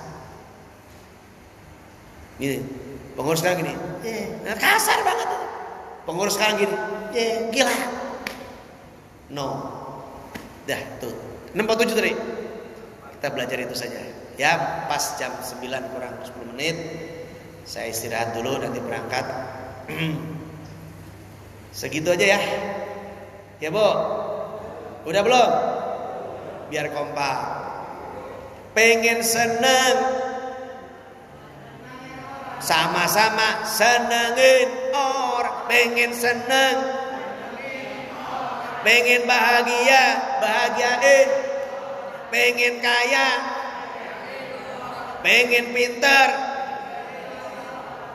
Gini, pengurus sekarang gini, kasar banget. Pengurus sekarang gini, gila. No, dah tuh 647 tadi. Kita belajar itu saja. Ya, pas jam 9 kurang 10 menit saya istirahat dulu, nanti berangkat. Segitu aja ya. Ya, Bu. Udah belum? Biar kompak. Pengen seneng, sama-sama senengin orang. Pengen seneng, pengen bahagia, bahagiain. Pengen kaya, pengen pintar,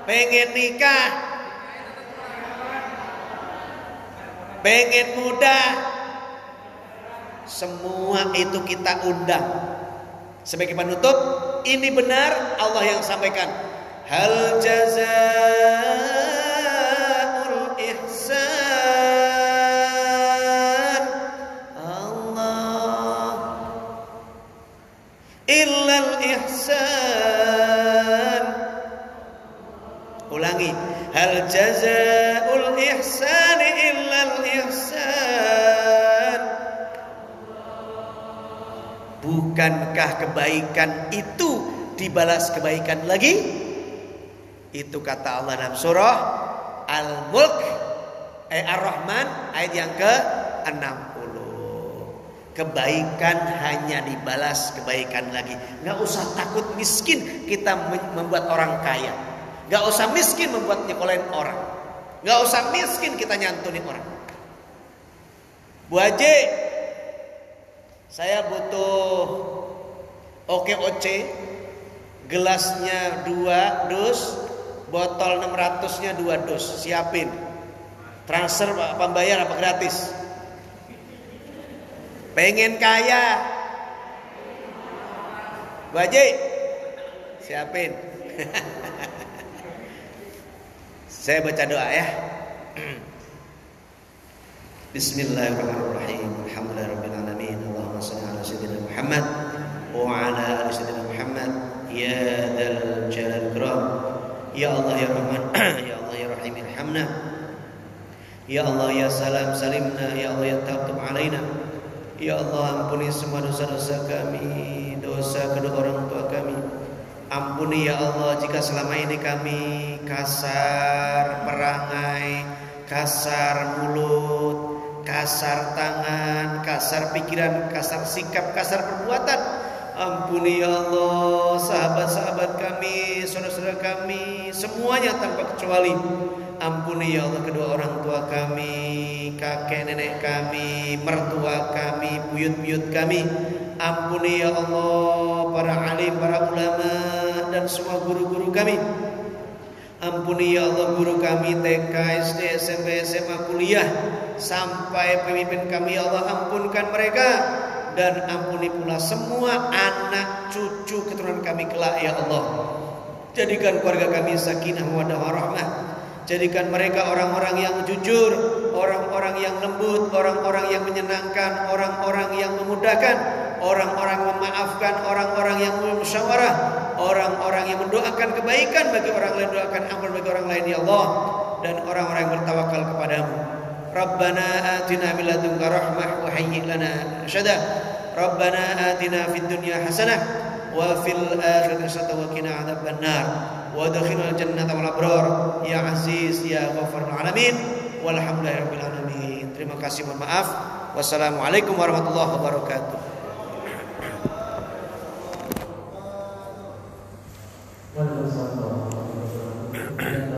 pengen nikah, pengen muda. Semua itu kita undang. Sebagai penutup, ini benar Allah yang sampaikan. Hal jazaa'ul ihsan Allah illal ihsan. Ulangi. Hal jazaa'ul ihsan illal ihsan. Bukankah kebaikan itu dibalas kebaikan lagi? Itu kata Allah dalam surah Al-Mulk Ar-Rahman ayat yang ke-60. Kebaikan hanya dibalas kebaikan lagi. Gak usah takut miskin kita membuat orang kaya. Gak usah miskin membuat nyekolahin orang. Gak usah miskin kita nyantuni orang. Bu Haji, saya butuh OKOC, gelasnya 2 dus, botol 600-nya 2 dus. Siapin. Transfer apa bayar apa gratis? Pengen kaya, Bu Haji, siapin. Saya baca doa ya. Bismillahirrahmanirrahim. Alhamdulillahirabbil alamin. Allahumma shalli ala sayyidina Muhammad wa ala ali sayyidina Muhammad. Ya dzal jalal ikram. Ya Allah ya Rahman, ya Allah ya Rahim irhamna. Ya Allah ya salam salimna, ya Allah ya taqabbal alaina. Ya Allah, ampuni semua dosa-dosa kami, dosa kedua orang tua kami. Ampuni ya Allah jika selama ini kami kasar perangai, kasar mulut, kasar tangan, kasar pikiran, kasar sikap, kasar perbuatan. Ampuni ya Allah sahabat-sahabat kami, saudara-saudara kami, semuanya tanpa kecuali. Ampuni ya Allah kedua orang tua kami, kakek nenek kami, mertua kami, buyut-buyut kami. Ampuni ya Allah para alim, para ulama dan semua guru-guru kami. Ampuni ya Allah guru kami TK, SD, SMP, SMA, kuliah sampai pemimpin kami. Ya Allah ampunkan mereka. Dan ampuni pula semua anak cucu keturunan kami kelak ya Allah. Jadikan keluarga kami sakinah mawaddah warahmah. Jadikan mereka orang-orang yang jujur, orang-orang yang lembut, orang-orang yang menyenangkan, orang-orang yang memudahkan, orang-orang yang memaafkan, orang-orang yang musyawarah, orang-orang yang mendoakan kebaikan bagi orang lain, doakan ampun bagi orang lain ya Allah, dan orang-orang yang bertawakal kepadamu. Rabbana atina min ladunka rahmah wa hayyi' lana rashada. Rabbana atina fid dunya hasanah wa fil akhirati hasanah wa qina adzabannar. Wa adkhilna al-jannata wal abrar ya aziz ya ghafurul alamin walhamdulillahirabbil alamin. Terima kasih, mohon maaf. Wassalamualaikum warahmatullahi wabarakatuh.